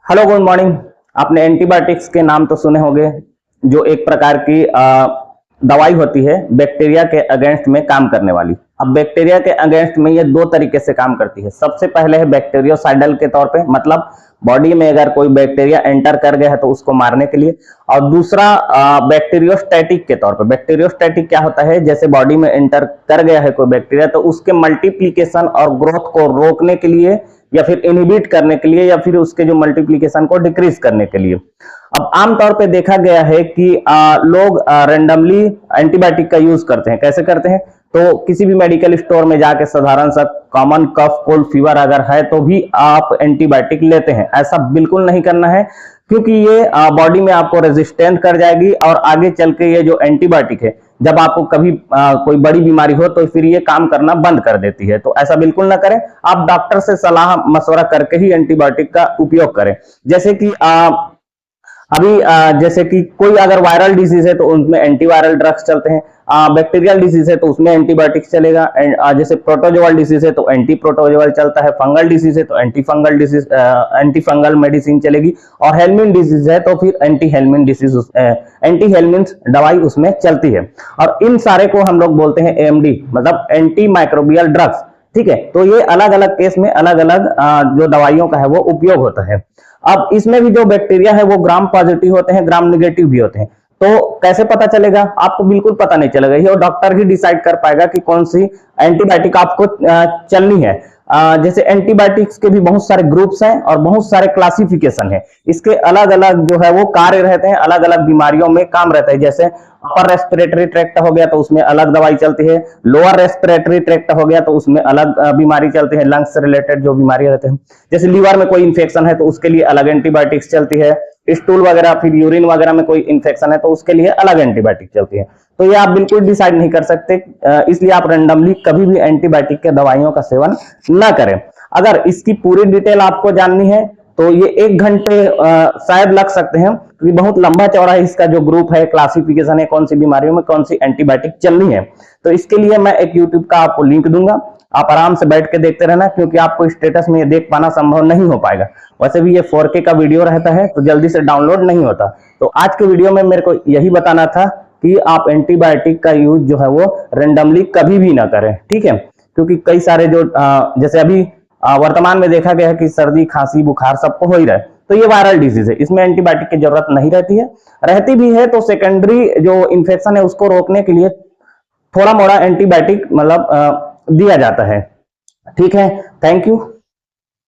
Hello good morning. आपने antibiotics के नाम तो सुने होंगे, जो एक प्रकार की दवाई होती है बैक्टीरिया के अगेंस्ट में काम करने वाली। अब बैक्टीरिया के अगेंस्ट में ये दो तरीके से काम करती है। सबसे पहले है बैक्टीरियोसाइडल के तौर पे, मतलब बॉडी में अगर कोई बैक्टीरिया एंटर कर गया है तो उसको मारने के लिए। और दूसरा बैक्टीरियोस्टैटिक के तौर पे। बैक्टीरियोस्टैटिक क्या होता है, जैसे बॉडी में एंटर कर गया है कोई बैक्टीरिया तो उसके मल्टीप्लीकेशन और ग्रोथ को रोकने के लिए या फिर इनहिबिट करने के लिए या फिर उसके जो मल्टीप्लिकेशन को डिक्रीज करने के लिए। अब आमतौर पे देखा गया है कि लोग रैंडमली एंटीबायोटिक का यूज करते हैं। कैसे करते हैं, तो किसी भी मेडिकल स्टोर में जाके साधारण सा कॉमन कफ कोल्ड फीवर अगर है तो भी आप एंटीबायोटिक लेते हैं। ऐसा बिल्कुल नहीं करना है, क्योंकि ये बॉडी में आपको रेजिस्टेंट कर जाएगी और आगे चल के ये जो एंटीबायोटिक है, जब आपको कभी कोई बड़ी बीमारी हो तो फिर ये काम करना बंद कर देती है। तो ऐसा बिल्कुल ना करें, आप डॉक्टर से सलाह मशवरा करके ही एंटीबायोटिक का उपयोग करें। जैसे कि जैसे कि कोई अगर वायरल डिजीज है तो उनमें एंटीवायरल ड्रग्स चलते हैं। बैक्टीरियल डिजीज है तो उसमें एंटीबायोटिक चलेगा। जैसे प्रोटोजोअल डिजीज है तो एंटी प्रोटोजोअल चलता है। फंगल डिजीज है तो एंटी फंगल मेडिसिन चलेगी। और हेलमिन डिजीज है तो फिर एंटी हेलमिन दवाई उसमें चलती है। और इन सारे को हम लोग बोलते हैं एएमडी, मतलब एंटी माइक्रोबियल ड्रग्स। ठीक है, तो ये अलग अलग केस में अलग अलग जो दवाइयों का है वो उपयोग होता है। अब इसमें भी जो बैक्टीरिया है वो ग्राम पॉजिटिव होते हैं, ग्राम निगेटिव भी होते हैं। तो कैसे पता चलेगा, आपको बिल्कुल पता नहीं चलेगा। ये डॉक्टर ही डिसाइड कर पाएगा कि कौन सी एंटीबायोटिक आपको चलनी है। जैसे एंटीबायोटिक्स के भी बहुत सारे ग्रुप्स हैं और बहुत सारे क्लासिफिकेशन है। इसके अलग अलग जो है वो कार्य रहते हैं, अलग अलग बीमारियों में काम रहता है। जैसे अपर रेस्पिरेटरी ट्रैक्ट हो गया तो उसमें अलग दवाई चलती है। लोअर रेस्पिरेटरी ट्रैक्ट हो गया तो उसमें अलग बीमारी चलती है, लंग्स से रिलेटेड जो बीमारी रहते हैं। जैसे लीवर में कोई इन्फेक्शन है तो उसके लिए अलग एंटीबायोटिक्स चलती है। स्टूल वगैरह फिर यूरिन वगैरह में कोई इन्फेक्शन है तो उसके लिए अलग एंटीबायोटिक चलती है। तो ये आप बिल्कुल डिसाइड नहीं कर सकते, इसलिए आप रैंडमली कभी भी एंटीबायोटिक के दवाइयों का सेवन ना करें। अगर इसकी पूरी डिटेल आपको जाननी है तो ये 1 घंटे शायद लग सकते हैं, क्योंकि बहुत लंबा चौड़ा है इसका जो ग्रुप है, क्लासिफिकेशन है, कौन सी बीमारियों में कौन सी एंटीबायोटिक चलनी है। तो इसके लिए मैं एक यूट्यूब का आपको लिंक दूंगा, आप आराम से बैठ के देखते रहना, क्योंकि आपको स्टेटस में ये देख पाना संभव नहीं हो पाएगा। वैसे भी ये 4K का वीडियो रहता है तो जल्दी से डाउनलोड नहीं होता। तो आज के वीडियो में मेरे को यही बताना था कि आप एंटीबायोटिक का यूज जो है वो रेंडमली कभी भी ना करें। ठीक है, क्योंकि कई सारे जो जैसे अभी वर्तमान में देखा गया है कि सर्दी खांसी बुखार सबको हो ही रहा है, तो ये वायरल डिजीज है, इसमें एंटीबायोटिक की जरूरत नहीं रहती है। रहती भी है तो सेकेंडरी जो इन्फेक्शन है उसको रोकने के लिए थोड़ा मोड़ा एंटीबायोटिक मतलब दिया जाता है। ठीक है, थैंक यू।